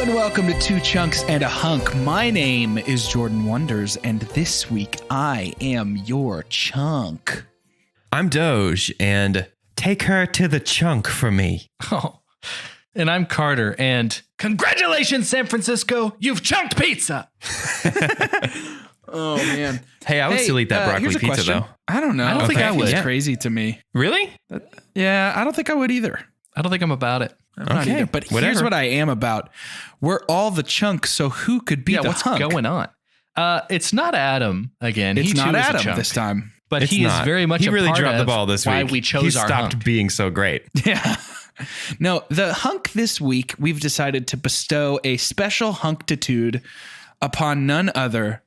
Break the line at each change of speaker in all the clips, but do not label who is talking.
and welcome to Two Chunks and a Hunk. My name is Jordan Wonders, and this week I am your chunk.
I'm Doge, and take her to the chunk for me.
Oh, and I'm Carter, and congratulations, San Francisco, you've chunked pizza.
Oh, man.
Hey, I would still eat that broccoli
here's a
pizza,
question.
though.
I don't know.
I don't think I would.
It's crazy to me.
Really?
Yeah, I don't think I would either.
I don't think I'm about it.
I'm not either. But here's what I am about. We're all the chunks, so who could be the
what's
hunk?
going on? It's not Adam again.
It's
he
not
too is a
Adam
chunk,
this time.
but
It's
he
not.
is very much
He
a
really
part
dropped the
of
ball this
why
week.
we chose
he
our
stopped
hunk.
being so great.
Yeah. No, the hunk this week, we've decided to bestow a special hunkitude upon none other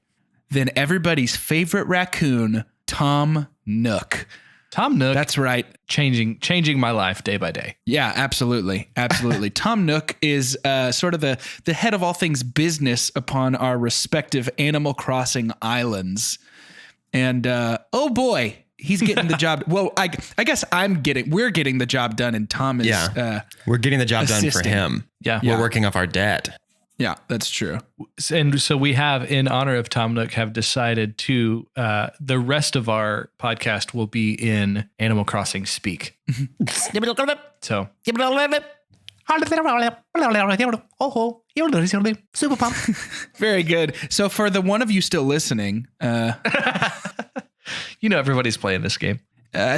than everybody's favorite raccoon, Tom Nook.
Tom Nook.
That's right.
Changing my life day by day.
Yeah, absolutely. Absolutely. Tom Nook is sort of the head of all things business upon our respective Animal Crossing islands. And oh boy, he's getting the job. Well, I guess we're getting the job done, and Tom is
We're getting the job done for
assisting.
him.
Yeah.
We're working off our debt.
Yeah, that's true.
And so we have, in honor of Tom Nook, have decided to, the rest of our podcast will be in Animal Crossing speak. So.
Very good. So for the one of you still listening,
You know everybody's playing this game.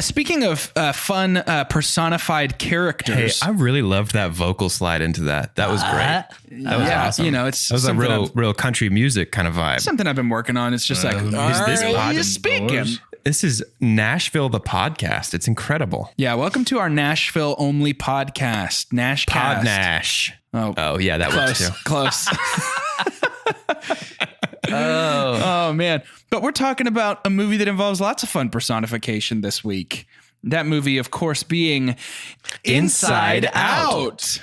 speaking of fun personified
Hey,
characters,
I really loved that vocal slide into that. That was great. That was awesome.
you know, it's
That was a
something
real country music kind of vibe.
something I've been working on. It's just like,
this
are you
podcast
speaking?
This is Nashville, the podcast. It's incredible.
Yeah, welcome to our Nashville only podcast, Nashcast.
Pod Nash. Oh yeah, that works too.
Close. Oh man. But we're talking about a movie that involves lots of fun personification this week. That movie, of course, being Inside Out.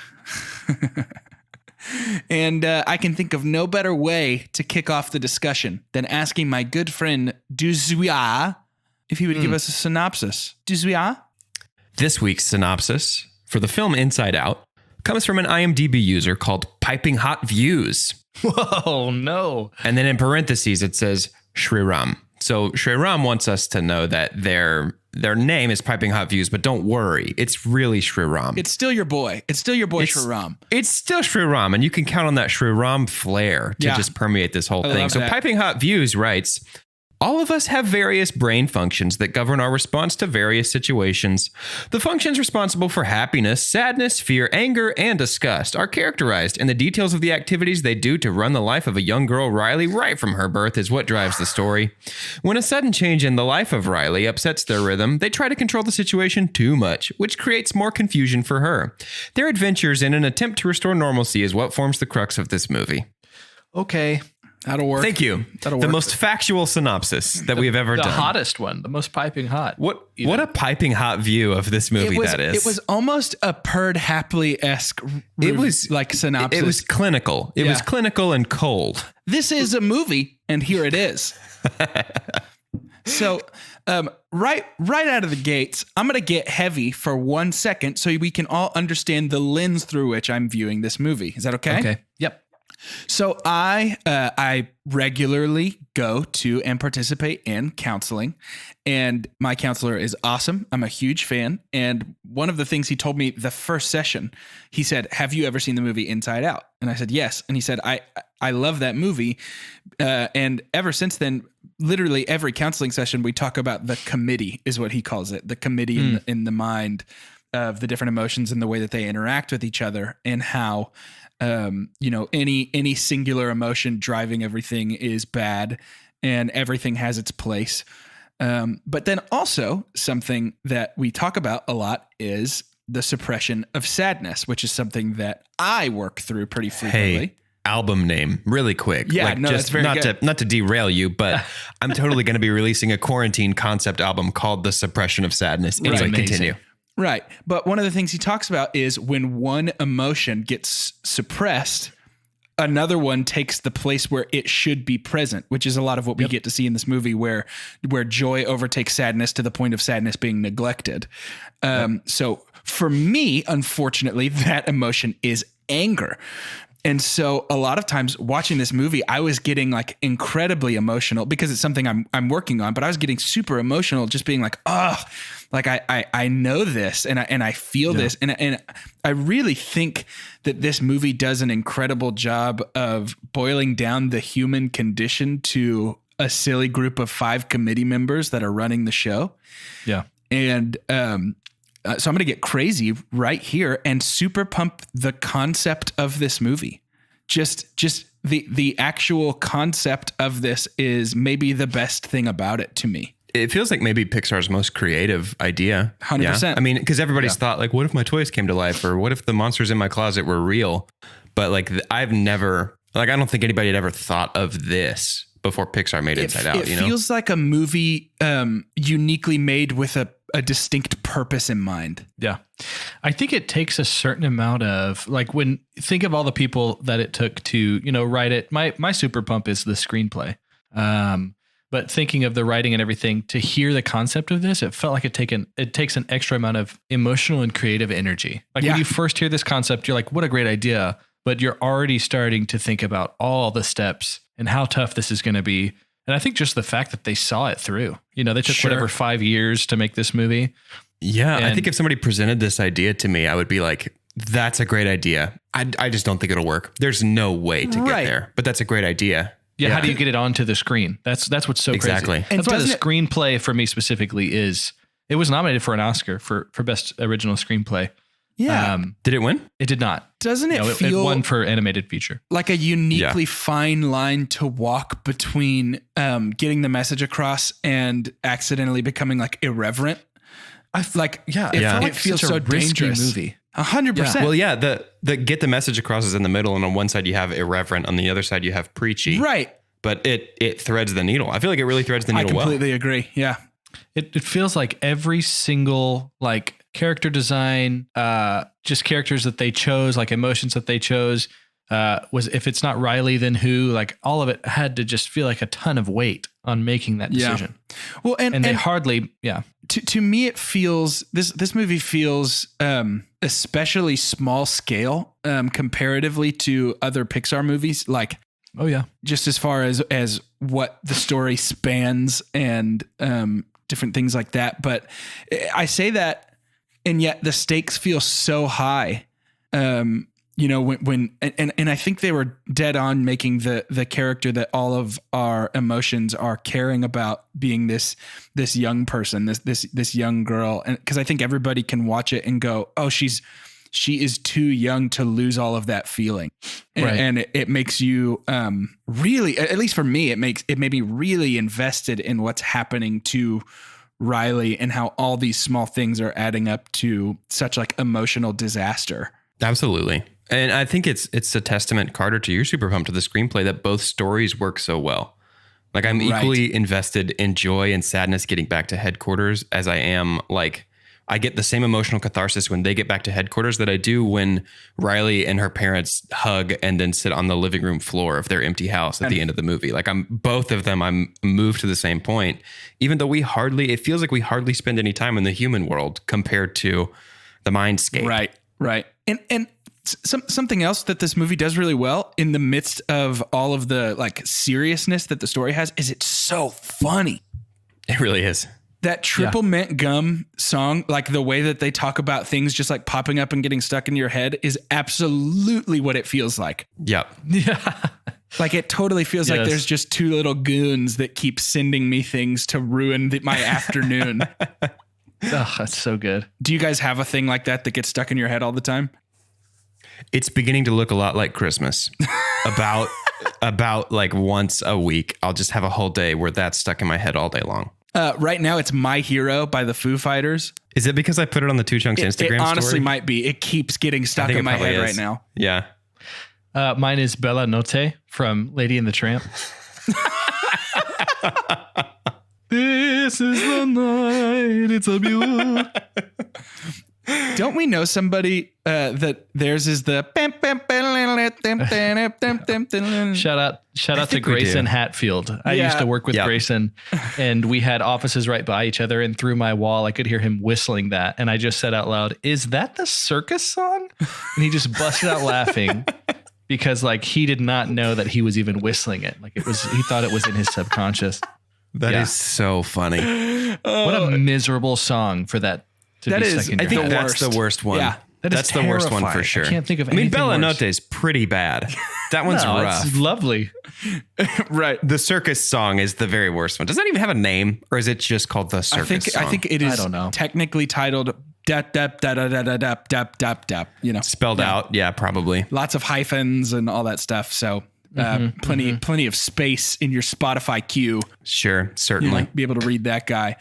And I can think of no better way to kick off the discussion than asking my good friend Duzuya if he would give us a synopsis. Duzuya?
This week's synopsis for the film Inside Out comes from an IMDb user called Piping Hot Views.
Whoa, no.
And then in parentheses, it says Shriram. So Shriram wants us to know that their name is Piping Hot Views, but don't worry. It's really Shriram.
It's still your boy. It's still your boy, Shriram.
It's still Shriram, and you can count on that Shriram flair to just permeate this whole thing.
love
So
that.
Piping Hot Views writes, all of us have various brain functions that govern our response to various situations. The functions responsible for happiness, sadness, fear, anger, and disgust are characterized, and the details of the activities they do to run the life of a young girl, Riley, right from her birth is what drives the story. When a sudden change in the life of Riley upsets their rhythm, they try to control the situation too much, which creates more confusion for her. Their adventures in an attempt to restore normalcy is what forms the crux of this movie.
Okay.
That'll work.
Thank you.
That'll
the
work.
most factual synopsis that we have ever
The
done.
hottest one, the most piping hot.
What a piping hot view of this movie that is.
It was almost a Perd Hapley-esque
It was
like synopsis.
It was clinical. It was clinical and cold.
This is a movie, and here it is. So, right out of the gates, I'm going to get heavy for 1 second so we can all understand the lens through which I'm viewing this movie. Is that okay?
Okay. Yep.
So I regularly go to and participate in counseling, and my counselor is awesome. I'm a huge fan. And one of the things he told me the first session, he said, "Have you ever seen the movie Inside Out?" And I said, "Yes." And he said, I love that movie. And ever since then, literally every counseling session, we talk about the committee, is what he calls it. The committee in the mind of the different emotions and the way that they interact with each other, and how, any singular emotion driving everything is bad, and everything has its place. But then also something that we talk about a lot is the suppression of sadness, which is something that I work through pretty frequently.
Hey, album name, really quick.
Yeah, no, that's very good.
Not to derail you, but I'm totally going to be releasing a quarantine concept album called The Suppression of Sadness. Anyway,
Amazing.
continue.
Right. But one of the things he talks about is when one emotion gets suppressed, another one takes the place where it should be present, which is a lot of what we get to see in this movie, where joy overtakes sadness to the point of sadness being neglected. So for me, unfortunately, that emotion is anger. And so a lot of times watching this movie, I was getting like incredibly emotional because it's something I'm working on, but I was getting super emotional just being like, oh, like I know this and I feel this. And I really think that this movie does an incredible job of boiling down the human condition to a silly group of 5 committee members that are running the show.
Yeah.
And, so I'm going to get crazy right here and super pump the concept of this movie. Just the actual concept of this is maybe the best thing about it to me.
It feels like maybe Pixar's most creative idea.
100%.
Yeah. I mean, because everybody's thought like, what if my toys came to life, or what if the monsters in my closet were real? But like, I've never, like, I don't think anybody had ever thought of this before Pixar made Inside Out.
It feels like a movie uniquely made with a distinct purpose in mind.
Yeah. I think it takes a certain amount of like, when think of all the people that it took to, write it. My super pump is the screenplay. But thinking of the writing and everything, to hear the concept of this, it felt like it takes an extra amount of emotional and creative energy. Like when you first hear this concept, you're like, what a great idea. But you're already starting to think about all the steps and how tough this is going to be. And I think just the fact that they saw it through, they took whatever 5 years to make this movie.
Yeah. I think if somebody presented this idea to me, I would be like, that's a great idea. I just don't think it'll work. There's no way to get there, but that's a great idea.
Yeah. How do you get it onto the screen? That's what's so
exactly.
crazy. That's why the screenplay for me specifically it was nominated for an Oscar for best original screenplay.
Yeah.
Did it win?
It did not.
Doesn't it feel
it won for animated feature?
Like a uniquely fine line to walk between getting the message across and accidentally becoming like irreverent? It feels so dangerous.
Movie.
100%.
Well, yeah, the get the message across is in the middle, and on one side you have irreverent, on the other side you have preachy.
Right.
But it threads the needle. I feel like it really threads the needle well.
I completely agree. Yeah.
It feels like every single like character design, just characters that they chose, like emotions that they chose, was if it's not Riley, then who? Like all of it had to just feel like a ton of weight on making that decision.
Well, and
they hardly,
To me, it feels this movie feels especially small scale comparatively to other Pixar movies. Like,
oh yeah,
just as far as what the story spans and different things like that. But I say that, and yet the stakes feel so high. When I think they were dead on making the character that all of our emotions are caring about being this young person, this young girl. And because I think everybody can watch it and go, oh, she is too young to lose all of that feeling. And it makes you really, at least for me, it made me really invested in what's happening to Riley and how all these small things are adding up to such like emotional disaster.
Absolutely. And I think it's a testament, Carter, to your super pump, to the screenplay, that both stories work so well. Like I'm equally invested in joy and sadness getting back to headquarters as I am like, I get the same emotional catharsis when they get back to headquarters that I do when Riley and her parents hug and then sit on the living room floor of their empty house at the end of the movie. Like I'm moved to the same point, even though it feels like we hardly spend any time in the human world compared to the mindscape.
Right. And something else that this movie does really well in the midst of all of the like seriousness that the story has is it's so funny.
It really is.
That triple mint gum song, like the way that they talk about things just like popping up and getting stuck in your head, is absolutely what it feels like.
Yep.
Yeah.
Like it totally feels like there's just two little goons that keep sending me things to ruin my afternoon.
Oh, that's so good.
Do you guys have a thing like that gets stuck in your head all the time?
It's beginning to look a lot like Christmas. About like once a week, I'll just have a whole day where that's stuck in my head all day long.
Right now, it's My Hero by the Foo Fighters.
Is it because I put it on the Two Chunks Instagram story?
It honestly might be. It keeps getting stuck in my head right now.
Yeah.
Mine is Bella Notte from Lady and the Tramp. This is the night. It's a beautiful.
Don't we know somebody that theirs is the
shout out to Grayson Hatfield. I used to work with Grayson, and we had offices right by each other, and through my wall I could hear him whistling that, and I just said out loud, "Is that the circus song?" And he just busted out laughing. because like he did not know that he was even whistling it. Like he thought it was in his subconscious.
That is so funny.
What a miserable song for that to be stuck in
I
your
think
head.
that's the worst one.
Yeah.
That's the worst one for sure.
I can't think of
I mean,
anything
Bella
worse.
Notte is pretty bad. That one's
No,
rough.
it's lovely.
Right.
The circus song is the very worst one. Does that even have a name, or is it just called the circus song?
I think it is
I don't know.
technically titled dap dap da da da da dap dap dap dap. You know,
Spelled out. Yeah, probably.
lots of hyphens and all that stuff. So plenty of space in your Spotify queue.
Sure,
You
certainly.
might be able to read that guy.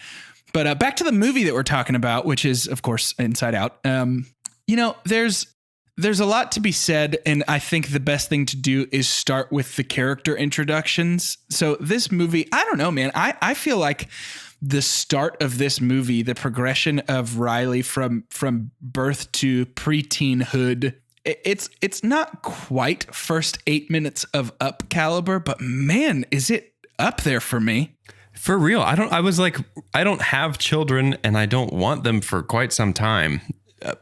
But back to the movie that we're talking about, which is of course Inside Out. There's a lot to be said, and I think the best thing to do is start with the character introductions. So this movie, I don't know, man. I feel like the start of this movie, the progression of Riley from birth to preteen-hood, it's not quite first 8 minutes of Up caliber, but man, is it up there for me.
For real. I don't have children, and I don't want them for quite some time.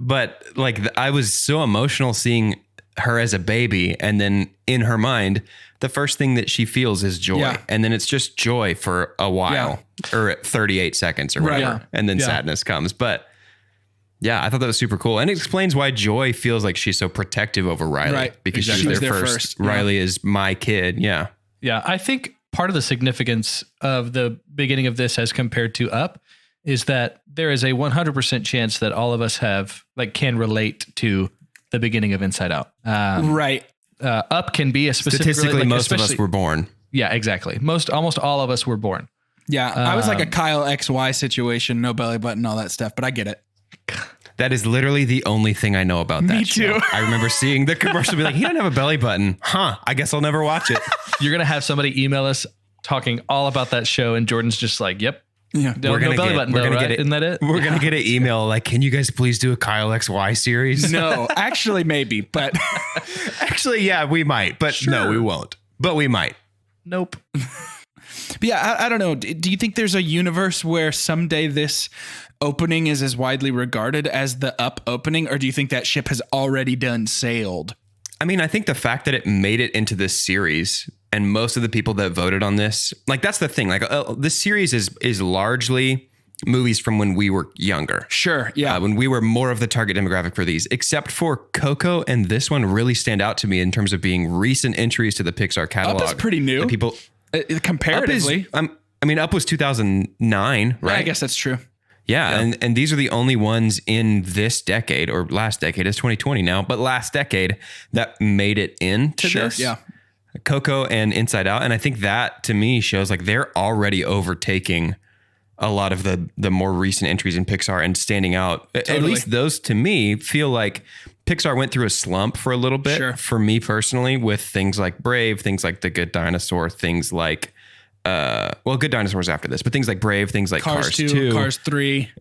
But like, I was so emotional seeing her as a baby, and then in her mind, the first thing that she feels is joy,
Yeah.
and then it's just joy for a while, or 38 seconds or
Right.
whatever,
Yeah.
and then sadness comes. But yeah, I thought that was super cool, and it explains why Joy feels like she's so protective over Riley,
Right.
because
Exactly.
she was there first.
Yeah.
Riley is my kid. Yeah.
Yeah, I think part of the significance of the beginning of this as compared to Up is that there is a 100% chance that all of us can relate to the beginning of Inside Out.
Right.
Up can be a specific
Statistically,
like,
most of us
especially-
were born.
Yeah, exactly. Almost all of us were born.
Yeah. I was like a Kyle XY situation, no belly button, all that stuff, but I get it.
That is literally the only thing I know about that
Me
show.
too.
I remember seeing the commercial be like, he doesn't have a belly button. Huh. I guess I'll never watch it.
You're going to have somebody email us talking all about that show, and Jordan's just like, yep.
Yeah.
No belly button, though, right? Isn't that it?
We're going to get an email like, can you guys please do a Kyle XY series?
No, actually maybe, but
Actually, yeah, we might, but no, we won't. But we might.
Nope.
But yeah, I don't know. Do you think there's a universe where someday this opening is as widely regarded as the Up opening, or do you think that ship has already done sailed?
I mean, I think the fact that it made it into this series, and most of the people that voted on this, like, that's the thing. Like, this series is largely movies from when we were younger.
Sure. Yeah.
When we were more of the target demographic for these, except for Coco and this one really stand out to me in terms of being recent entries to the Pixar catalog.
Up is pretty new.
The people
Comparatively.
Up was 2009, right?
Yeah, I guess that's true.
Yeah, and these are the only ones in this decade, or last decade, it's 2020 now, but last decade that made it into this.
Yeah.
Coco and Inside Out. And I think that to me shows like they're already overtaking a lot of the more recent entries in Pixar and standing out.
Totally.
At least those to me feel like Pixar went through a slump for a little bit.
Sure.
For me personally, with things like Brave, things like The Good Dinosaur, things like Good Dinosaur's after this, but things like Brave, things like Cars 2,
Cars 3.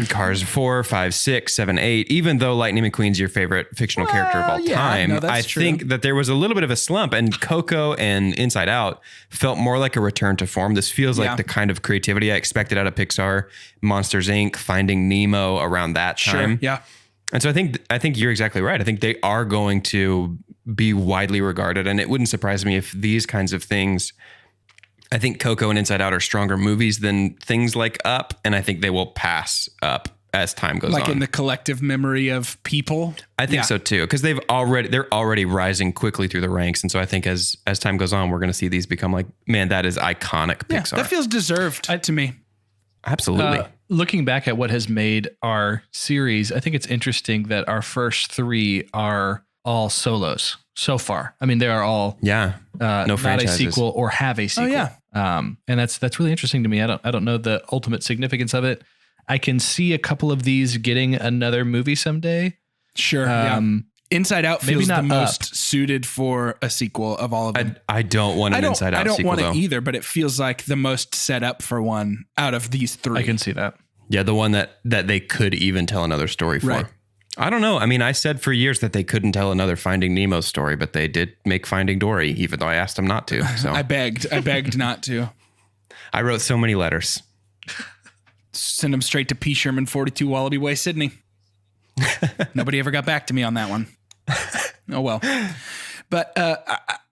Cars 4, 5, 6, 7, 8, even though Lightning McQueen's your favorite fictional character of all
yeah,
time,
no, that's
I
true.
think that there was a little bit of a slump, and Coco and Inside Out felt more like a return to form. This feels like the kind of creativity I expected out of Pixar, Monsters Inc., Finding Nemo around that time.
Sure. Yeah.
And so I think you're exactly right. I think they are going to be widely regarded, and it wouldn't surprise me if these kinds of things, I think Coco and Inside Out are stronger movies than things like Up, and I think they will pass Up as time goes on.
Like in the collective memory of people.
I think so too, because they're already rising quickly through the ranks, and so I think as time goes on, we're going to see these become like, man, that is iconic
Yeah,
Pixar.
that feels deserved to me.
Absolutely.
Looking back at what has made our series, I think it's interesting that our first three are all solos so far. I mean, they are all
no
not
franchises.
a sequel or have a sequel.
yeah.
And that's really interesting to me. I don't know the ultimate significance of it. I can see a couple of these getting another movie someday.
Sure. Inside Out
maybe
feels the
not
most suited for a sequel of all of them.
I don't want an Inside Out
I don't
sequel,
want
though.
it either, but it feels like the most set up for one out of these three.
I can see that.
Yeah, the one that they could even tell another story for.
Right.
I don't know. I mean, I said for years that they couldn't tell another Finding Nemo story, but they did make Finding Dory, even though I asked them not to. So
I begged not to.
I wrote so many letters.
Send them straight to P. Sherman 42 Wallaby Way, Sydney. Nobody ever got back to me on that one. Oh, well. But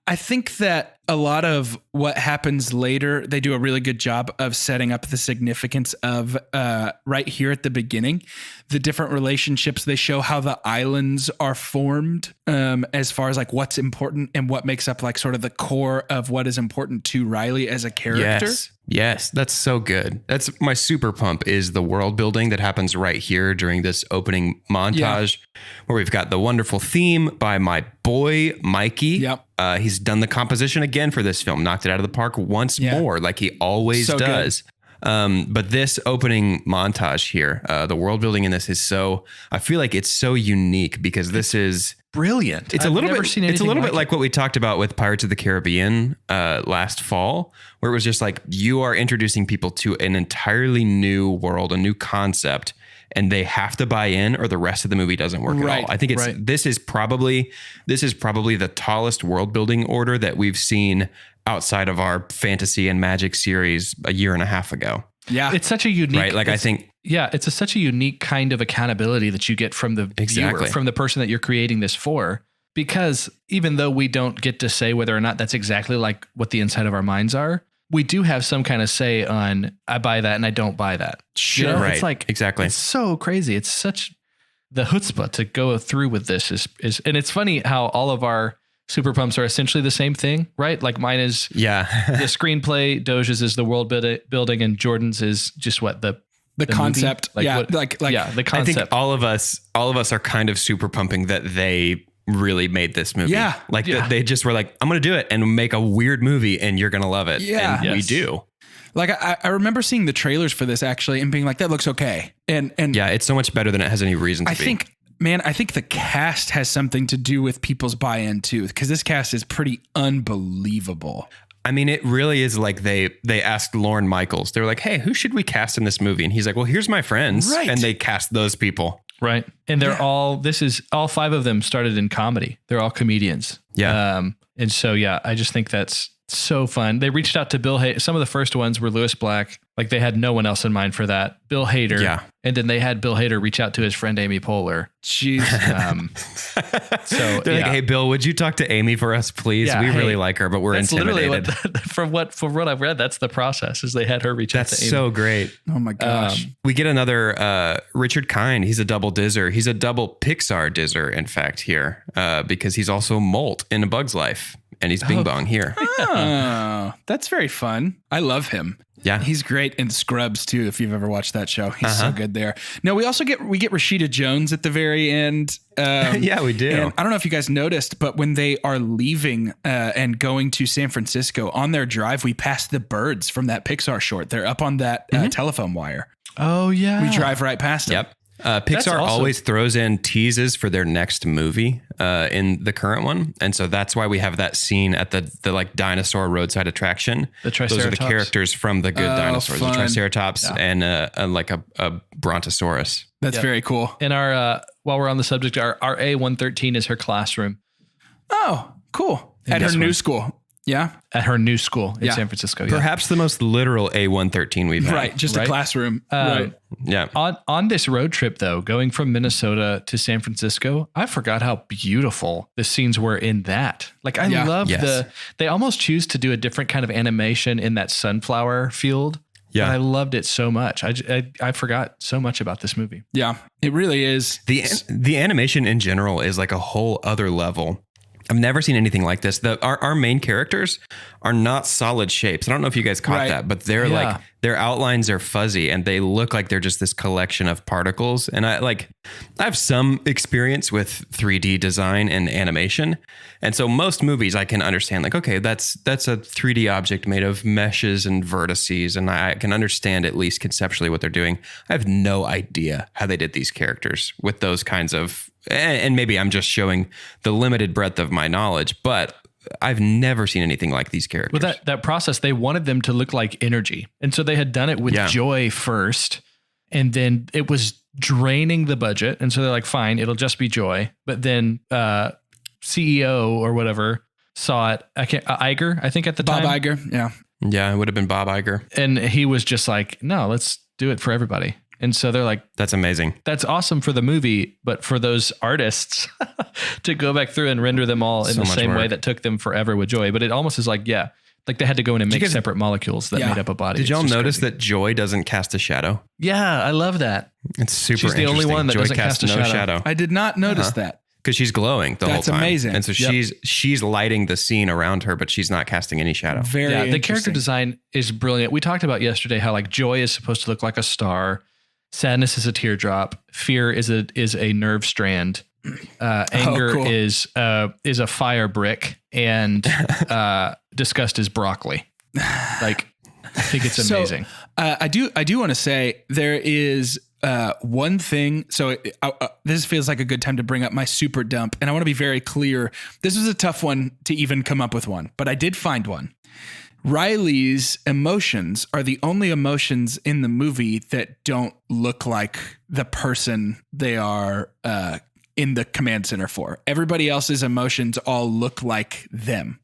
I think that a lot of what happens later, they do a really good job of setting up the significance of right here at the beginning, the different relationships. They show how the islands are formed as far as like what's important and what makes up like sort of the core of what is important to Riley as a character.
Yes, that's so good. That's my super pump is the world building that happens right here during this opening montage where we've got the wonderful theme by my boy, Mikey.
Yep.
He's done the composition again for this film, knocked it out of the park once more, like he always does. But this opening montage here, the world building in this is so, I feel like it's so unique because this is
brilliant.
It's a little bit like what we talked about with Pirates of the Caribbean last fall, where it was just like you are introducing people to an entirely new world, a new concept, and they have to buy in or the rest of the movie doesn't work at all. I think this is probably the tallest world building order that we've seen outside of our fantasy and magic series a year and a half ago.
Yeah.
It's such a unique,
right? Like I think,
it's such a unique kind of accountability that you get from the viewer, from the person that you're creating this for, because even though we don't get to say whether or not that's exactly like what the inside of our minds are, we do have some kind of say on I buy that and I don't buy that.
Sure.
You know?
Right.
It's like,
exactly.
It's so crazy. It's such the chutzpah to go through with this is, and it's funny how all of our super pumps are essentially the same thing, right? Like mine is the screenplay, Doge's is the world building, and Jordan's is just what the
concept.
Movie?
The concept.
I think all of us are kind of super pumping that they really made this movie. They just were like, I'm going to do it and make a weird movie and you're going to love it.
Yeah.
And we do.
Like I remember seeing the trailers for this actually and being like, that looks okay. And
yeah, it's so much better than it has any reason to be.
I think the cast has something to do with people's buy-in too, because this cast is pretty unbelievable.
I mean, it really is like they asked Lorne Michaels. They were like, hey, who should we cast in this movie? And he's like, well, here's my friends.
Right.
And they cast those people.
Right. And they're all five of them started in comedy. They're all comedians.
Yeah.
And so, I just think that's so fun. They reached out to Bill Hader. Some of the first ones were Lewis Black. Like they had no one else in mind for that. Bill Hader.
Yeah.
And then they had Bill Hader reach out to his friend, Amy Poehler.
Jeez.
So
they're like, hey, Bill, would you talk to Amy for us, please? We really like her, but we're intimidated.
From what I've read, that's the process is they had her reach out to Amy.
That's so great.
Oh my gosh.
We get another Richard Kind. He's a double dizzer. He's a double Pixar dizzer, in fact, here, because he's also Molt in A Bug's Life. And he's Bing Bong here.
Oh, that's very fun. I love him.
Yeah.
He's great in Scrubs too, if you've ever watched that show. He's so good there. No, we also get Rashida Jones at the very end.
Yeah, we do.
And I don't know if you guys noticed, but when they are leaving and going to San Francisco on their drive, we pass the birds from that Pixar short. They're up on that telephone wire.
Oh yeah.
We drive right past them.
Yep. Pixar always throws in teases for their next movie in the current one. And so that's why we have that scene at the like dinosaur roadside attraction.
The Triceratops.
Those are the characters from the good dinosaurs,
fun.
the Triceratops and like a Brontosaurus.
That's very cool.
And our while we're on the subject, our A113 is her classroom.
Oh, cool. At her new school. Yeah.
At her new school in San Francisco. Yeah.
Perhaps the most literal A113 we've had.
Right. Just a classroom. Right.
Yeah.
On this road trip, though, going from Minnesota to San Francisco, I forgot how beautiful the scenes were in that. Like, I love they almost choose to do a different kind of animation in that sunflower field. Yeah. But I loved it so much. I forgot so much about this movie.
Yeah, it really is.
The animation in general is like a whole other level. I've never seen anything like this. Our main characters are not solid shapes. I don't know if you guys caught that, but they're like their outlines are fuzzy and they look like they're just this collection of particles. And I have some experience with 3D design and animation. And so most movies I can understand like, okay, that's a 3D object made of meshes and vertices. And I can understand at least conceptually what they're doing. I have no idea how they did these characters with those kinds of, and maybe I'm just showing the limited breadth of my knowledge, but I've never seen anything like these characters.
Well, that process, they wanted them to look like energy. And so they had done it with joy first, and then it was draining the budget. And so they're like, fine, it'll just be joy. But then CEO or whatever saw it. Iger, I think at the time.
Bob Iger. Yeah.
Yeah, it would have been Bob Iger.
And he was just like, no, let's do it for everybody. And so they're like,
That's amazing.
that's awesome for the movie, but for those artists to go back through and render them all in
So
the
much
same way
work.
that took them forever with Joy. But it almost is like, like they had to go in and make
you guys-
separate molecules that
Yeah.
made up a body.
Did y'all
It's just
notice
crazy.
that Joy doesn't cast a shadow?
Yeah, I love that.
It's super
She's the only
interesting.
one that
Joy
doesn't
casts
cast a
no
shadow.
I did not notice that.
because she's glowing the
That's
whole time.
amazing.
And so
Yep.
she's lighting the scene around her, but she's not casting any shadow.
Very
Yeah, the character
interesting.
design is brilliant. We talked about yesterday how like joy is supposed to look like a star, sadness is a teardrop, fear is a nerve strand, anger
cool.
is a fire brick, and disgust is broccoli. Like, I think it's amazing.
So, I do want to say there is one thing. So this feels like a good time to bring up my super dump, and I want to be very clear. This was a tough one to even come up with one, but I did find one. Riley's emotions are the only emotions in the movie that don't look like the person they are in the command center for. Everybody else's emotions all look like them.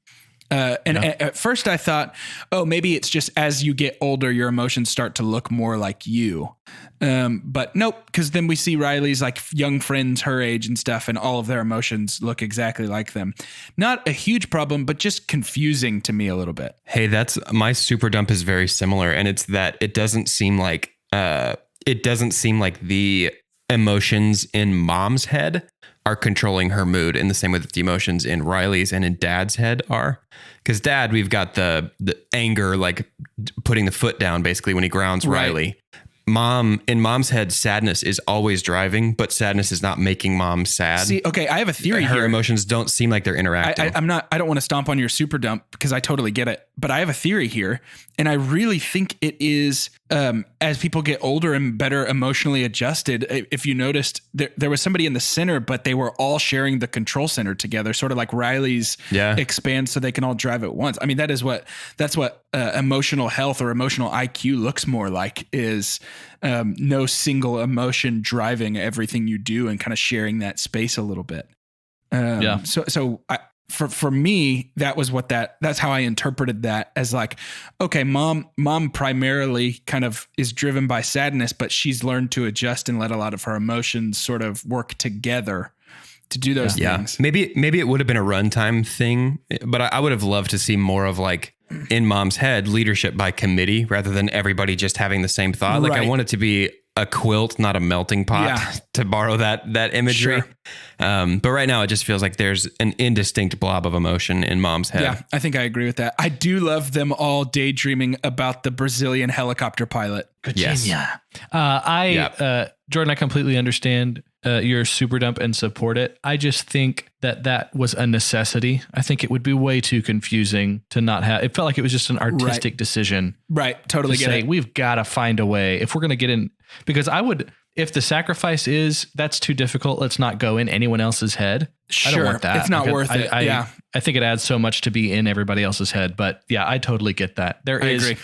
At first I thought, oh, maybe it's just as you get older, your emotions start to look more like you. But nope, because then we see Riley's like young friends her age and stuff, and all of their emotions look exactly like them. Not a huge problem, but just confusing to me a little bit.
Hey, that's my super dump is very similar, and it's that it doesn't seem like the emotions in Mom's head are controlling her mood in the same way that the emotions in Riley's and in Dad's head are. Because Dad, we've got the anger, like putting the foot down basically when he grounds
Right.
Riley. In Mom's head, sadness is always driving, but sadness is not making Mom sad.
See, okay, I have a theory
Her
here.
emotions don't seem like they're interacting.
I don't want to stomp on your super dump because I totally get it, but I have a theory here, and I really think it is as people get older and better emotionally adjusted. If you noticed, there was somebody in the center, but they were all sharing the control center together, sort of like Riley's expands so they can all drive at once. I mean, that's what emotional health or emotional IQ looks more like, is no single emotion driving everything you do and kind of sharing that space a little bit. For me, that's how I interpreted that, as like, okay, mom primarily kind of is driven by sadness, but she's learned to adjust and let a lot of her emotions sort of work together to do those things.
Maybe it would have been a runtime thing, but I would have loved to see more of like in Mom's head leadership by committee rather than everybody just having the same thought. Like I want it to be a quilt, not a melting pot, to borrow that imagery.
Sure.
But right now it just feels like there's an indistinct blob of emotion in Mom's head.
Yeah, I think I agree with that. I do love them all daydreaming about the Brazilian helicopter pilot.
Virginia. Jordan, I completely understand your super dump and support it. I just think that was a necessity. I think it would be way too confusing to not have. It felt like it was just an artistic decision.
Right. Totally
To
get
say,
it.
we've got to find a way if we're going to get in, because if the sacrifice is that's too difficult, let's not go in anyone else's head. I don't want that.
It's not worth it.
I think it adds so much to be in everybody else's head, but yeah, I totally get that. I agree.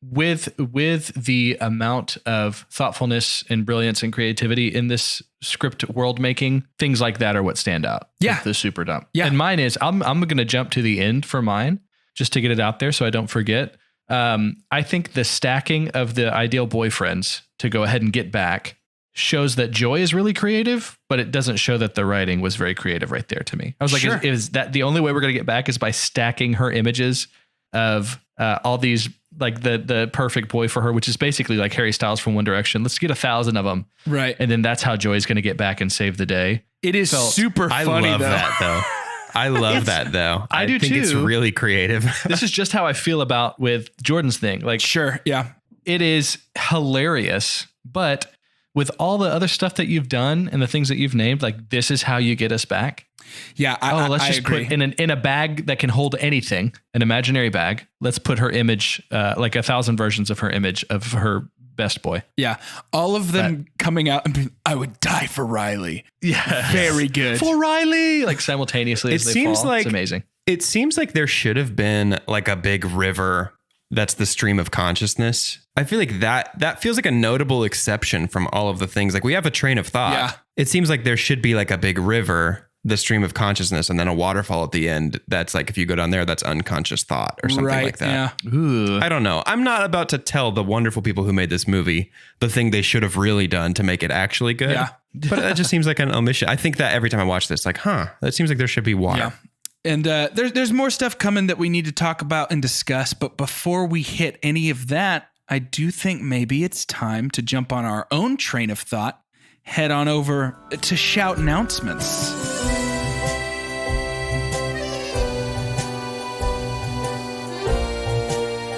With the amount of thoughtfulness and brilliance and creativity in this script world making, things like that are what stand out.
Yeah.
With the super dump.
Yeah.
And mine is, I'm going to jump to the end for mine just to get it out there so I don't forget. I think the stacking of the ideal boyfriends to go ahead and get back shows that Joy is really creative, but it doesn't show that the writing was very creative right there to me. I was like,
Sure.
is that the only way we're going to get back is by stacking her images of all these, like the perfect boy for her, which is basically like Harry Styles from One Direction. Let's get 1,000 of them.
Right.
And then that's how Joy's going to get back and save the day.
It is super funny,
I love
though.
that though. I love that though.
I do
think
too.
It's really creative.
This is just how I feel about with Jordan's thing. Like,
Sure. Yeah.
it is hilarious, but with all the other stuff that you've done and the things that you've named, like, this is how you get us back.
Yeah.
Let's
I
just
agree.
put in a bag that can hold anything, an imaginary bag. Let's put her image, like 1,000 versions of her image of her best boy.
Yeah. All of them coming out and being, I would die for Riley.
Yeah.
Very good.
For Riley, like simultaneously as
It
they
seems
fall.
like
It's amazing.
It seems like there should have been like a big river that's the stream of consciousness. I feel like that feels like a notable exception from all of the things. Like we have a train of thought.
Yeah.
It seems like there should be like a big river the stream of consciousness, and then a waterfall at the end. That's like, if you go down there, that's unconscious thought or something like that.
Yeah.
Ooh.
I don't know. I'm not about to tell the wonderful people who made this movie the thing they should have really done to make it actually good.
Yeah.
But that just seems like an omission. I think that every time I watch this, like, that seems like there should be water.
Yeah. And there's more stuff coming that we need to talk about and discuss. But before we hit any of that, I do think maybe it's time to jump on our own train of thought. Head on over to Shout Announcements.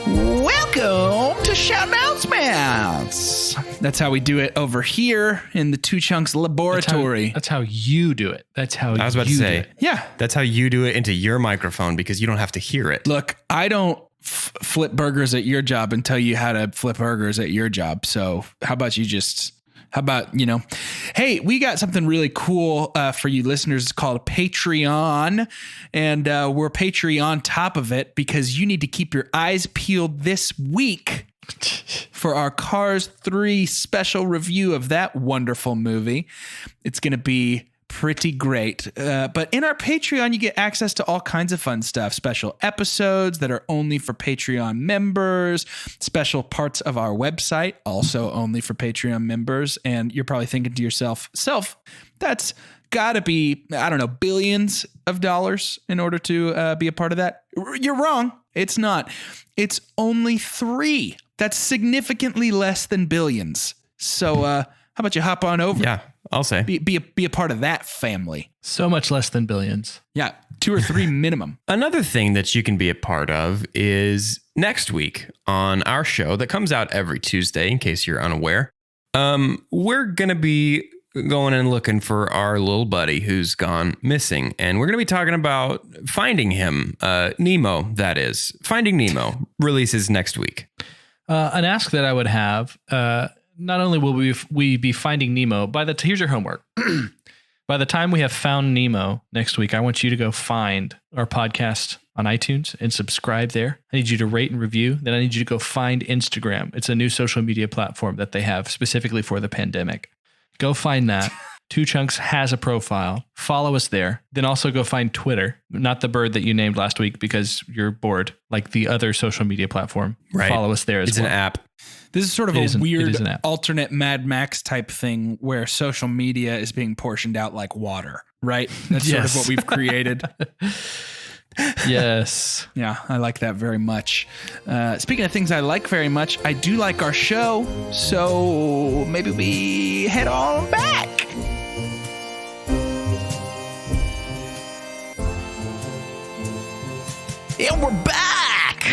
Welcome to Shout Announcements. That's how we do it over here in the Two Chunks laboratory.
That's how you do it. That's how
I was about to say,
Yeah.
that's how you do it into your microphone because you don't have to hear it.
Look, I don't flip burgers at your job and tell you how to flip burgers at your job. So how about hey, we got something really cool for you listeners. It's called Patreon. And we're Patreon on top of it because you need to keep your eyes peeled this week for our Cars 3 special review of that wonderful movie. It's going to be pretty great. But in our Patreon, you get access to all kinds of fun stuff, special episodes that are only for Patreon members, special parts of our website, also only for Patreon members. And you're probably thinking to yourself, that's gotta be, I don't know, billions of dollars in order to be a part of that. You're wrong. It's not. It's only 3. That's significantly less than billions. So how about you hop on over?
Yeah, I'll say.
Be a part of that family.
So much less than billions.
Yeah, 2 or 3 minimum.
Another thing that you can be a part of is next week on our show that comes out every Tuesday, in case you're unaware. We're going to be going and looking for our little buddy who's gone missing. And we're going to be talking about finding him. Nemo, that is. Finding Nemo releases next week.
An ask that I would have, not only will we be finding Nemo, here's your homework. By the time we have found Nemo next week, I want you to go find our podcast on iTunes and subscribe there. I need you to rate and review. Then I need you to go find Instagram. It's a new social media platform that they have specifically for the pandemic. Go find that. Two Chunks has a profile. Follow us there. Then also go find Twitter, not the bird that you named last week because you're bored, like the other social media platform.
Right.
Follow us there as well.
It's an app.
This is sort of a weird alternate Mad Max type thing where social media is being portioned out like water, right? That's sort of what we've created.
Yes.
Yeah, I like that very much. Speaking of things I like very much, I do like our show, so maybe we head on back. And we're back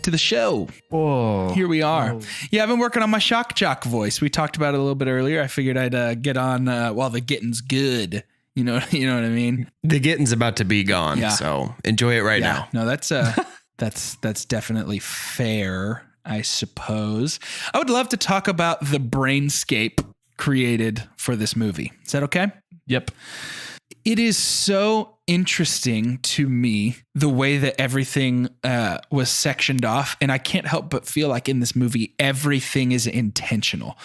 to the show.
Whoa.
Here we are. Yeah, I've been working on my shock jock voice. We talked about it a little bit earlier. I figured I'd get on while the getting's good. You know what I mean?
The getting's about to be gone, so enjoy it right now.
No, that's definitely fair, I suppose. I would love to talk about the Brainscape created for this movie. Is that okay?
Yep.
It is so interesting to me the way that everything was sectioned off. And I can't help but feel like in this movie, everything is intentional.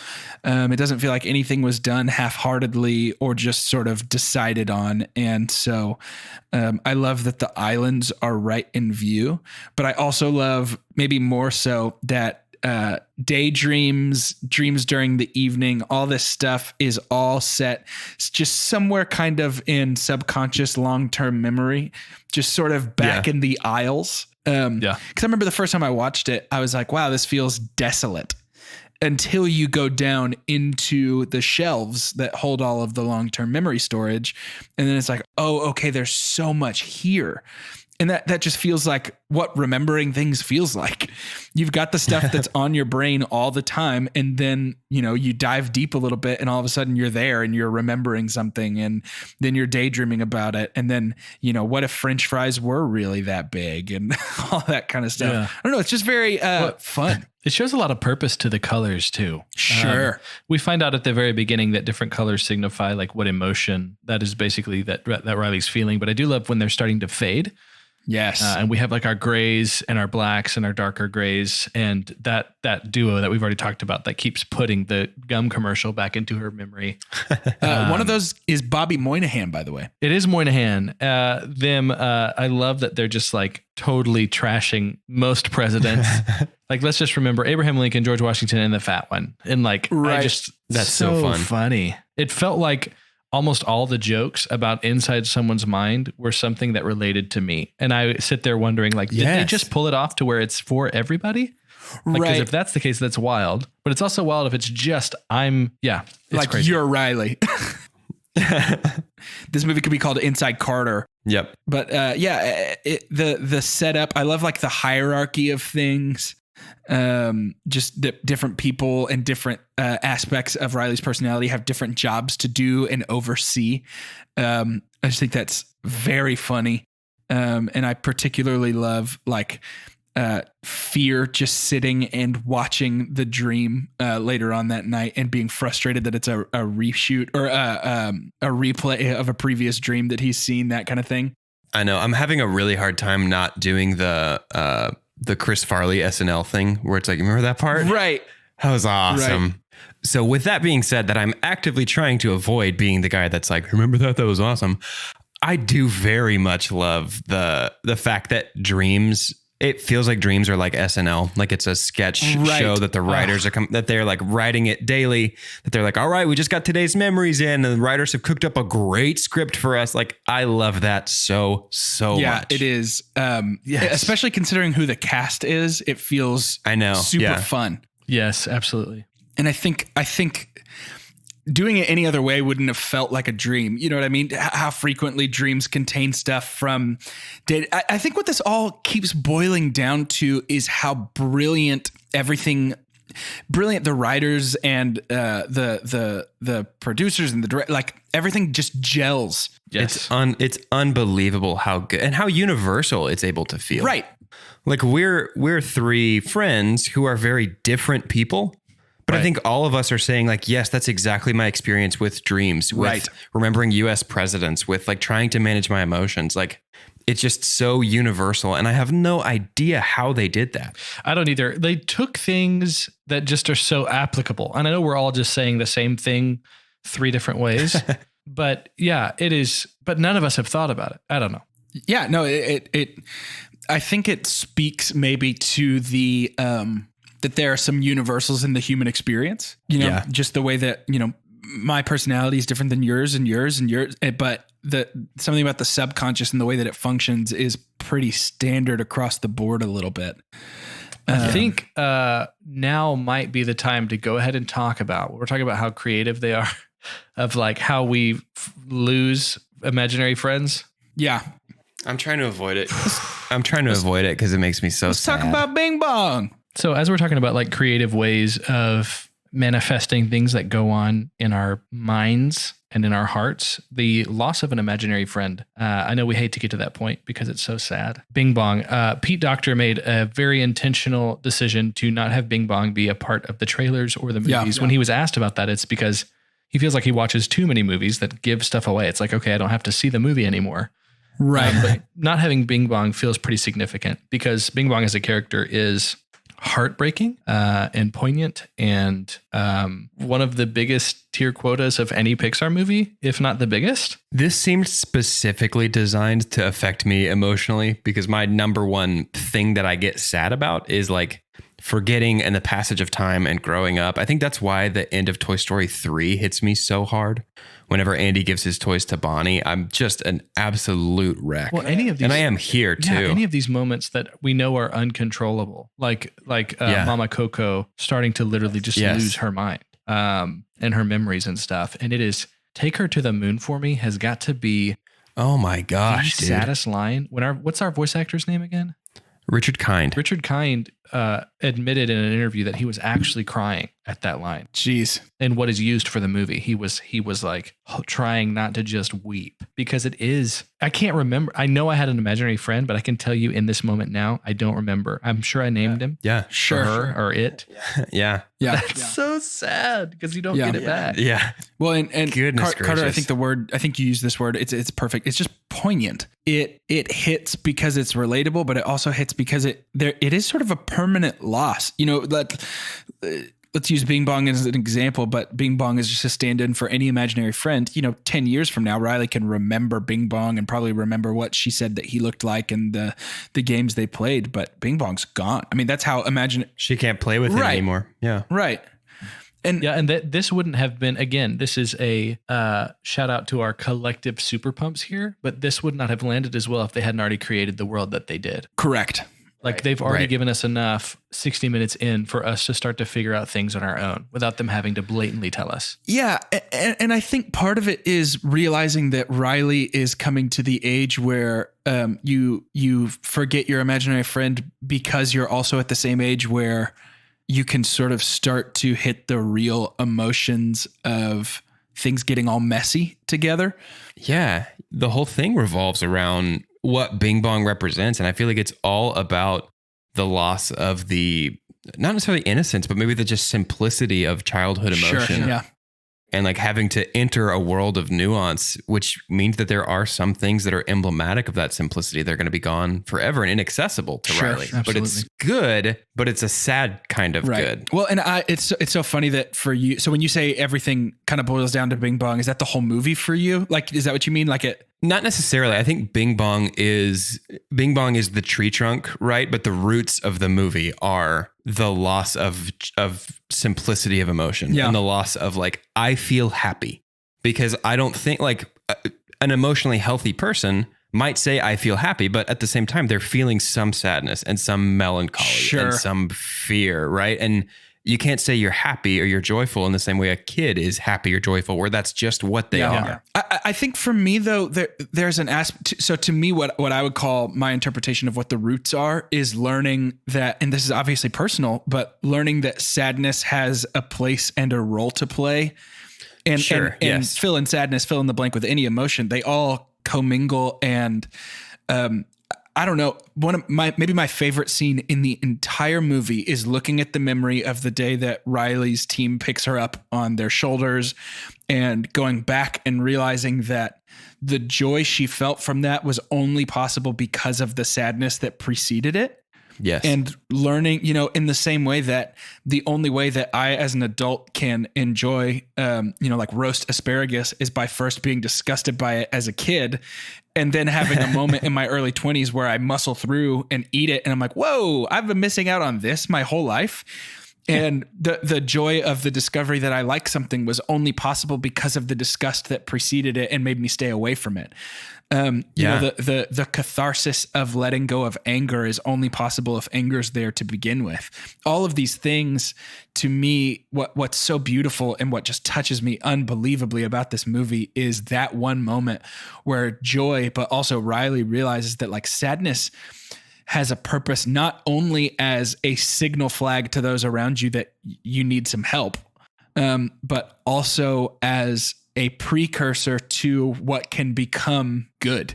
It doesn't feel like anything was done half-heartedly or just sort of decided on. And so I love that the islands are right in view. But I also love maybe more so that daydreams, dreams during the evening, all this stuff is all set just somewhere kind of in subconscious long-term memory, just sort of back in the aisles. Because I remember the first time I watched it, I was like, wow, this feels desolate. Until you go down into the shelves that hold all of the long-term memory storage. And then it's like, oh, okay, there's so much here. And that just feels like what remembering things feels like. You've got the stuff that's on your brain all the time. And then, you dive deep a little bit and all of a sudden you're there and you're remembering something and then you're daydreaming about it. And then, what if French fries were really that big and all that kind of stuff. Yeah. I don't know. It's just very fun.
It shows a lot of purpose to the colors too.
Sure.
We find out at the very beginning that different colors signify like what emotion that is basically that Riley's feeling. But I do love when they're starting to fade.
Yes.
And we have like our grays and our blacks and our darker grays, and that duo that we've already talked about that keeps putting the gum commercial back into her memory.
One of those is Bobby Moynihan, by the way.
It is Moynihan. I love that they're just like totally trashing most presidents. Like, let's just remember Abraham Lincoln, George Washington, and the fat one. And like,
Right.
That's so fun.
funny. It felt like almost all the jokes about inside someone's mind were something that related to me. And I sit there wondering, like, did they just pull it off to where it's for everybody? Like,
Right.
because if that's the case, that's wild. But it's also wild if it's just it's
Like
crazy.
you're Riley. This movie could be called Inside Carter.
Yep.
But the setup, I love like the hierarchy of things. Just different people and different aspects of Riley's personality have different jobs to do and oversee. I just think that's very funny. And I particularly love like Fear just sitting and watching the dream later on that night and being frustrated that it's a reshoot or a replay of a previous dream that he's seen, that kind of thing.
I know. I'm having a really hard time not doing the Chris Farley SNL thing where it's like, remember that part?
Right.
That was awesome.
Right.
So with that being said, that I'm actively trying to avoid being the guy that's like, remember that? That was awesome. I do very much love the fact that dreams, it feels like dreams are like SNL, like it's a sketch show that the writers are that they're like writing it daily, that they're like, all right, we just got today's memories in and the writers have cooked up a great script for us. Like, I love that so much.
Yeah, it is. Especially considering who the cast is, it feels super fun.
Yes, absolutely.
And I think doing it any other way wouldn't have felt like a dream. You know what I mean? How frequently dreams contain stuff from data. I think what this all keeps boiling down to is how brilliant the writers and the producers and the direct, like everything just gels.
Yes.
It's unbelievable how good and how universal it's able to feel.
Right.
Like we're three friends who are very different people. But I think all of us are saying like, yes, that's exactly my experience with dreams, with remembering US presidents, with like trying to manage my emotions. Like, it's just so universal. And I have no idea how they did that.
I don't either. They took things that just are so applicable. And I know we're all just saying the same thing 3 different ways, but yeah, it is. But none of us have thought about it. I don't know.
Yeah, no, I think it speaks maybe to the, that there are some universals in the human experience, just the way that, my personality is different than yours and yours and yours, but something about the subconscious and the way that it functions is pretty standard across the board a little bit.
I think now might be the time to go ahead and talk about, we're talking about how creative they are of like how we lose imaginary friends.
Yeah.
I'm trying to avoid it. Because it makes me so sad.
Let's talk about Bing Bong.
So as we're talking about like creative ways of manifesting things that go on in our minds and in our hearts, the loss of an imaginary friend. I know we hate to get to that point because it's so sad. Bing Bong. Pete Docter made a very intentional decision to not have Bing Bong be a part of the trailers or the movies. Yeah. When he was asked about that, it's because he feels like he watches too many movies that give stuff away. It's like, okay, I don't have to see the movie anymore.
Right.
But not having Bing Bong feels pretty significant because Bing Bong as a character is heartbreaking and poignant and one of the biggest tier quotas of any Pixar movie, if not the biggest.
This seemed specifically designed to affect me emotionally because my number one thing that I get sad about is like forgetting and the passage of time and growing up. I think that's why the end of Toy Story 3 hits me so hard. Whenever Andy gives his toys to Bonnie, I'm just an absolute wreck.
Well, any of these,
and I am here too.
Yeah, any of these moments that we know are uncontrollable, like Mama Coco starting to literally just lose her mind and her memories and stuff. And it is "Take Her to the Moon for Me" has got to be
oh my gosh,
the saddest line. What's our voice actor's name again?
Richard Kind.
Richard Kind admitted in an interview that he was actually crying at that line.
Jeez.
And what is used for the movie. He was like trying not to just weep, because it is, I can't remember. I know I had an imaginary friend, but I can tell you in this moment now, I don't remember. I'm sure I named him.
Yeah.
Sure.
Or her or it.
Yeah.
Yeah.
That's so sad because you don't get it back.
Yeah.
Well, and
Goodness
Carter, I
gracious.
think you used this word. It's perfect. It's just poignant. It hits because it's relatable, but it also hits because it is sort of a permanent loss. You know, let's use Bing Bong as an example, but Bing Bong is just a stand-in for any imaginary friend. You know, 10 years from now, Riley can remember Bing Bong and probably remember what she said that he looked like and the games they played, but Bing Bong's gone. I mean, that's how
she can't play with him anymore. Yeah.
Right. And
this wouldn't have been, again, this is a shout out to our collective super pumps here, but this would not have landed as well if they hadn't already created the world that they did.
correct.
Like they've already given us enough 60 minutes in for us to start to figure out things on our own without them having to blatantly tell us.
Yeah. And I think part of it is realizing that Riley is coming to the age where you forget your imaginary friend because you're also at the same age where you can sort of start to hit the real emotions of things getting all messy together.
Yeah. The whole thing revolves around what Bing Bong represents. And I feel like it's all about the loss of the, not necessarily innocence, but maybe the just simplicity of childhood emotion.
Sure, yeah.
And like having to enter a world of nuance, which means that there are some things that are emblematic of that simplicity. They're going to be gone forever and inaccessible to
Sure,
Riley.
absolutely.
But it's good, but it's a sad kind of good.
Well, and it's so funny that for you, so when you say everything kind of boils down to Bing Bong, is that the whole movie for you? Like, is that what you mean? Like it?
Not necessarily. I think Bing Bong is the tree trunk, right? But the roots of the movie are the loss of simplicity of emotion and the loss of like, I feel happy, because I don't think like an emotionally healthy person might say I feel happy, but at the same time, they're feeling some sadness and some melancholy and some fear, right? And you can't say you're happy or you're joyful in the same way a kid is happy or joyful, where that's just what they are.
I think for me though, there's an aspect. So to me, what I would call my interpretation of what the roots are is learning that, and this is obviously personal, but learning that sadness has a place and a role to play. And fill in sadness, fill in the blank with any emotion. They all commingle. And I don't know, maybe my favorite scene in the entire movie is looking at the memory of the day that Riley's team picks her up on their shoulders and going back and realizing that the joy she felt from that was only possible because of the sadness that preceded it.
Yes.
And learning, you know, in the same way that the only way that I as an adult can enjoy, like roast asparagus is by first being disgusted by it as a kid and then having a moment in my early 20s where I muscle through and eat it. And I'm like, whoa, I've been missing out on this my whole life. And the joy of the discovery that I like something was only possible because of the disgust that preceded it and made me stay away from it. You know, the catharsis of letting go of anger is only possible if anger's there to begin with. All of these things, to me, what's so beautiful and what just touches me unbelievably about this movie is that one moment where joy, but also Riley realizes that like sadness has a purpose not only as a signal flag to those around you that you need some help, but also as a precursor to what can become good.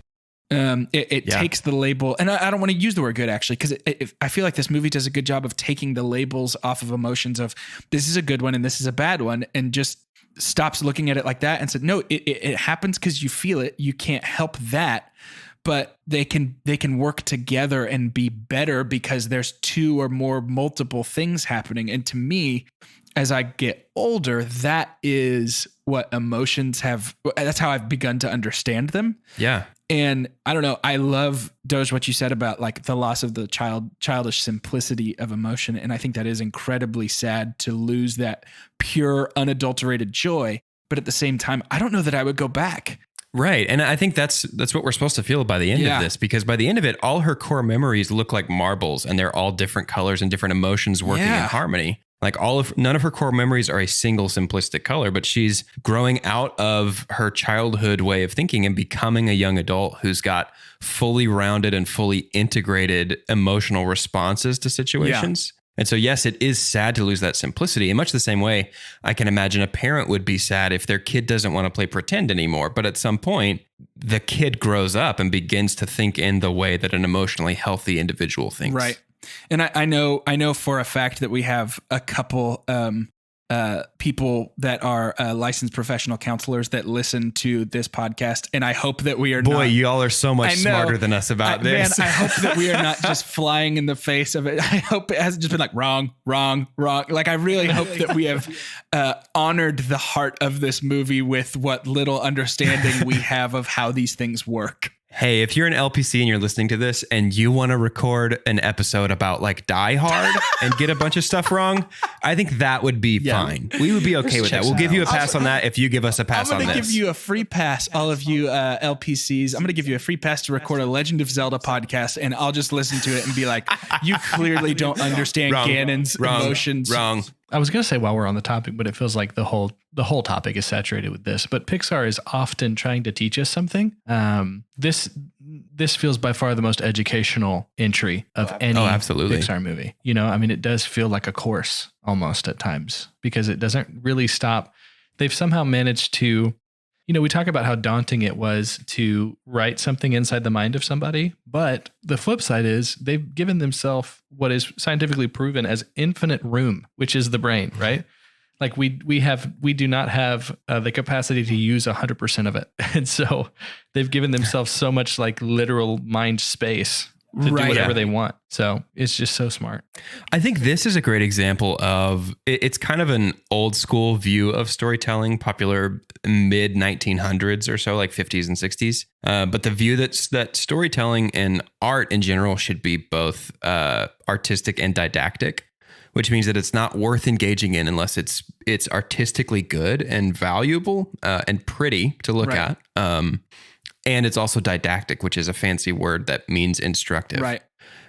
It takes the label, and I don't want to use the word good actually, because I feel like this movie does a good job of taking the labels off of emotions of this is a good one and this is a bad one, and just stops looking at it like that and said, no, it happens because you feel it. You can't help that. But they can work together and be better because there's two or more multiple things happening. And to me, as I get older, that is what emotions have. That's how I've begun to understand them.
Yeah.
And I don't know. I love, Doge, what you said about like the loss of the childish simplicity of emotion. And I think that is incredibly sad to lose that pure, unadulterated joy. But at the same time, I don't know that I would go back.
Right. And I think that's what we're supposed to feel by the end of this, because by the end of it, all her core memories look like marbles and they're all different colors and different emotions working in harmony. Like none of her core memories are a single simplistic color, but she's growing out of her childhood way of thinking and becoming a young adult who's got fully rounded and fully integrated emotional responses to situations. And so, yes, it is sad to lose that simplicity. In much the same way, I can imagine a parent would be sad if their kid doesn't want to play pretend anymore. But at some point, the kid grows up and begins to think in the way that an emotionally healthy individual thinks.
Right. And I know for a fact that we have a couple people that are licensed professional counselors that listen to this podcast. And I hope that we are
Boy, y'all are so much smarter than us about this.
Man, I hope that we are not just flying in the face of it. I hope it hasn't just been like wrong. Like, I really hope that we have honored the heart of this movie with what little understanding we have of how these things work.
Hey, if you're an LPC and you're listening to this and you want to record an episode about like Die Hard and get a bunch of stuff wrong, I think that would be fine. We would be okay with that. We'll give you a pass on that if you give us a pass on this.
I'm going to give you a free pass, all of you LPCs. I'm going to give you a free pass to record a Legend of Zelda podcast, and I'll just listen to it and be like, you clearly don't understand Ganon's emotions. Wrong.
I was going to say while we're on the topic, but it feels like the whole topic is saturated with this. But Pixar is often trying to teach us something. This feels by far the most educational entry of any Pixar movie. You know, I mean, it does feel like a course almost at times because it doesn't really stop. They've somehow managed to, you know, we talk about how daunting it was to write something inside the mind of somebody, but the flip side is they've given themselves what is scientifically proven as infinite room, which is the brain, right? Like we do not have the capacity to use 100% of it. And so they've given themselves so much like literal mind space to do whatever they want. So it's just so smart.
I think this is a great example of, it's kind of an old school view of storytelling, popular mid 1900s or so, like 50s and 60s. But the view that storytelling and art in general should be both artistic and didactic, which means that it's not worth engaging in unless it's artistically good and valuable and pretty to look at. And it's also didactic, which is a fancy word that means instructive.
Right.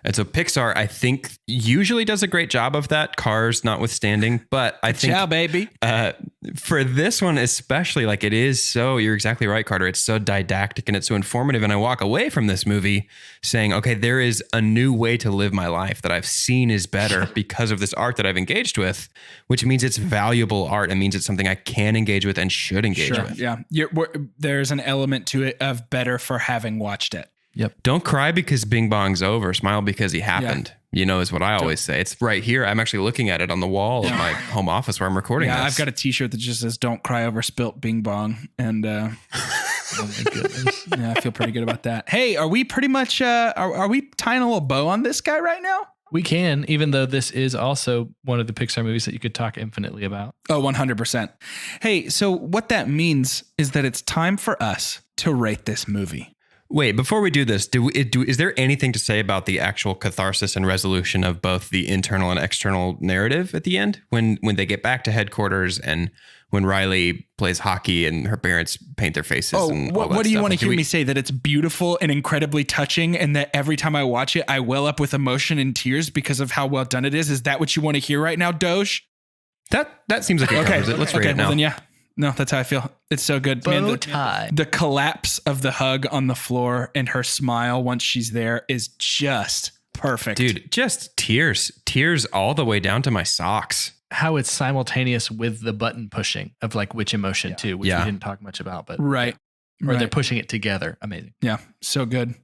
And so Pixar, I think, usually does a great job of that, Cars notwithstanding. But I think,
ciao, baby.
For this one especially, like it is so, you're exactly right, Carter. It's so didactic and it's so informative. And I walk away from this movie saying, okay, there is a new way to live my life that I've seen is better because of this art that I've engaged with, which means it's valuable art. It means it's something I can engage with and should engage with.
Yeah. There's an element to it of better for having watched it.
Yep. Don't cry because Bing Bong's over. Smile because he happened. Yeah. You know, is what I always say. It's right here. I'm actually looking at it on the wall of my home office where I'm recording this.
I've got a t-shirt that just says, "Don't cry over spilt Bing Bong." And oh my goodness. I feel pretty good about that. Hey, are we pretty much, are we tying a little bow on this guy right now?
We can, even though this is also one of the Pixar movies that you could talk infinitely about.
Oh, 100%. Hey, so what that means is that it's time for us to rate this movie.
Wait, before we do this, is there anything to say about the actual catharsis and resolution of both the internal and external narrative at the end when they get back to headquarters and when Riley plays hockey and her parents paint their faces?
Oh, what do you want to hear me say? That it's beautiful and incredibly touching and that every time I watch it, I well up with emotion and tears because of how well done it is? Is that what you want to hear right now, Doge?
That seems like it covers it. Let's rate it now.
Well then, yeah. No, that's how I feel. It's so good.
Bow tie.
The collapse of the hug on the floor and her smile once she's there is just perfect.
Dude, just tears all the way down to my socks.
How it's simultaneous with the button pushing of like which emotion too, which we didn't talk much about, but
right.
Or they're pushing it together. Amazing.
Yeah. So good.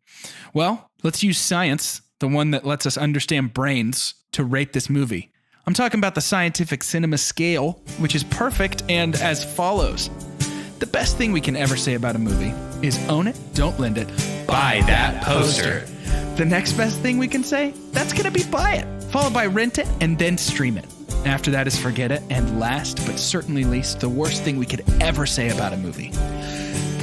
Well, let's use science, the one that lets us understand brains, to rate this movie. I'm talking about the scientific cinema scale, which is perfect and as follows. The best thing we can ever say about a movie is own it, don't lend it,
buy that poster.
The next best thing we can say, that's going to be buy it, followed by rent it and then stream it. After that is forget it. And last, but certainly least, the worst thing we could ever say about a movie.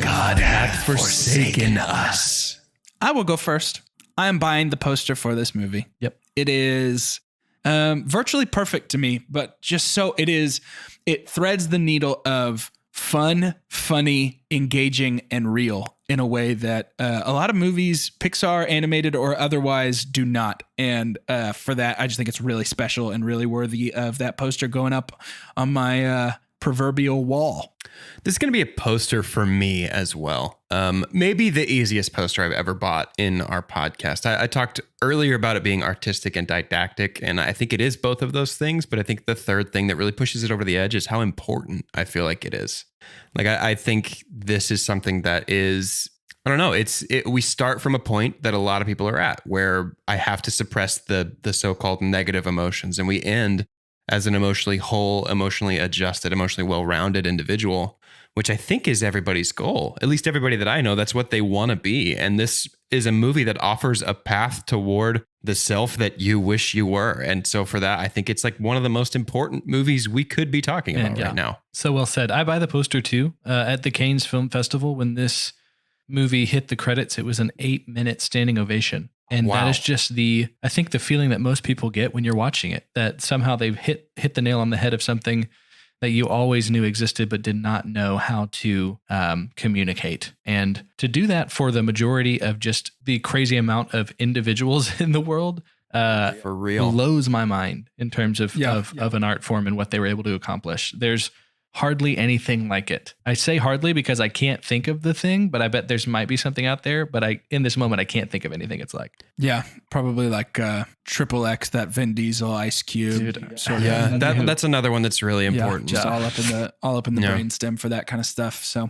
God hath forsaken us. I will go first. I am buying the poster for this movie.
Yep.
It is virtually perfect to me, but just so it threads the needle of fun, funny, engaging, and real in a way that a lot of movies, Pixar, animated or otherwise, do not. And for that, I just think it's really special and really worthy of that poster going up on my proverbial wall.
This is going to be a poster for me as well. Maybe the easiest poster I've ever bought in our podcast. I talked earlier about it being artistic and didactic, and I think it is both of those things. But I think the third thing that really pushes it over the edge is how important I feel like it is. Like, I think this is something that is, I don't know. We start from a point that a lot of people are at where I have to suppress the so-called negative emotions, and we end as an emotionally whole, emotionally adjusted, emotionally well-rounded individual, which I think is everybody's goal. At least everybody that I know, that's what they want to be. And this is a movie that offers a path toward the self that you wish you were. And so for that, I think it's like one of the most important movies we could be talking about right now.
So well said. I buy the poster too. At the Cannes Film Festival, when this movie hit the credits, it was an 8-minute standing ovation. And that is just I think the feeling that most people get when you're watching it, that somehow they've hit the nail on the head of something that you always knew existed, but did not know how to communicate. And to do that for the majority of just the crazy amount of individuals in the world,
for real,
blows my mind in terms of an art form and what they were able to accomplish. There's hardly anything like it. I say hardly because I can't think of the thing, but I bet there's might be something out there. But in this moment, I can't think of anything it's like.
Yeah, probably like Triple X, that Vin Diesel Ice Cube.
Dude,
that's another one that's really important.
Just all up in the brainstem for that kind of stuff. So,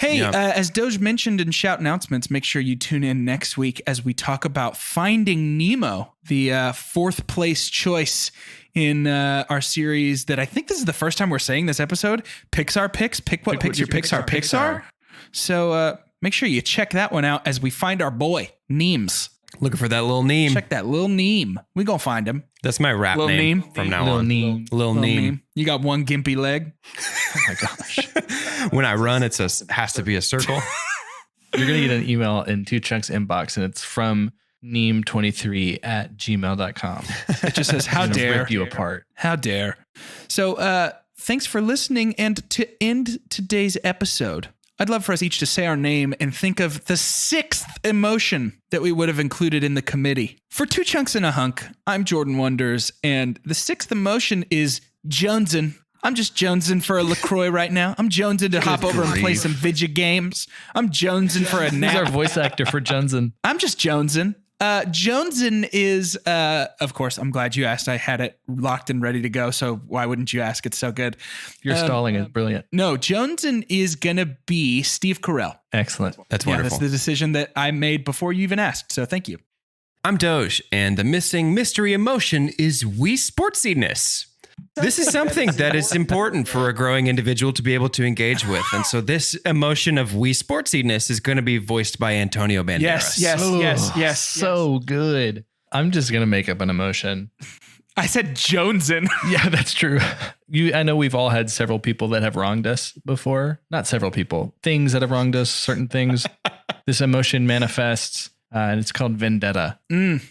hey, as Doge mentioned in shout announcements, make sure you tune in next week as we talk about Finding Nemo, the fourth place choice in our series that I think this is the first time we're saying this episode. Pixar picks. Pick what picks your Pixar. So make sure you check that one out as we find our boy, Neems.
Looking for that little Neem.
Check that little Neem. We gonna find him.
That's my rap
Lil
name
Neem.
from now
Lil
on.
Neem.
Lil Neem.
You got one gimpy leg.
Oh my gosh.
When I run, has to be a circle.
You're going to get an email in Two Chunks inbox, and it's from neem23@gmail.com.
It just says, how dare
rip you apart.
How dare. So thanks for listening. And to end today's episode, I'd love for us each to say our name and think of the sixth emotion that we would have included in the committee. For Two Chunks and a Hunk, I'm Jordan Wonders, and the sixth emotion is jonesing. I'm just jonesing for a LaCroix right now. I'm jonesing to hop over and play some video games. I'm jonesing for a nap.
He's our voice actor for Jonesin.
I'm just jonesing. Jonesin is, of course, I'm glad you asked. I had it locked and ready to go. So why wouldn't you ask? It's so good.
Your stalling is brilliant.
No, Jonesin is going to be Steve Carell.
Excellent.
That's
Yeah,
wonderful.
that's the decision that I made before you even asked. So thank you.
I'm Doge, and the missing mystery emotion is Wii Sportsiness. This is something that is important for a growing individual to be able to engage with. And so this emotion of Wii Sportsiness is going to be voiced by Antonio Banderas.
Yes.
So good. I'm just going to make up an emotion.
I said Jonesin.
Yeah, that's true. I know we've all had several people that have wronged us before. Not several people. Things that have wronged us, certain things. This emotion manifests. And it's called Vendetta.
Ooh.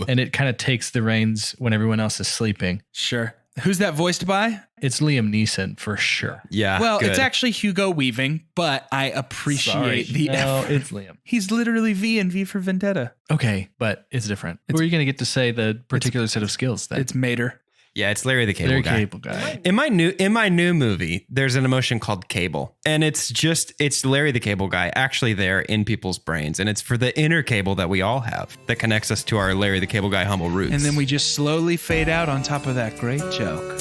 And it kind of takes the reins when everyone else is sleeping.
Sure. Who's that voiced by?
It's Liam Neeson for sure.
Yeah.
Well,
good.
it's actually Hugo Weaving, but I appreciate the effort.
It's Liam.
He's literally V and V for Vendetta.
Okay, but it's different. Who are you going to get to say the particular set of skills then?
It's Mater.
Yeah, it's Larry the Cable
Larry
Guy.
Cable Guy.
In my new movie, there's an emotion called cable. And it's Larry the Cable Guy actually there in people's brains. And it's for the inner cable that we all have that connects us to our Larry the Cable Guy humble roots.
And then we just slowly fade out on top of that great joke.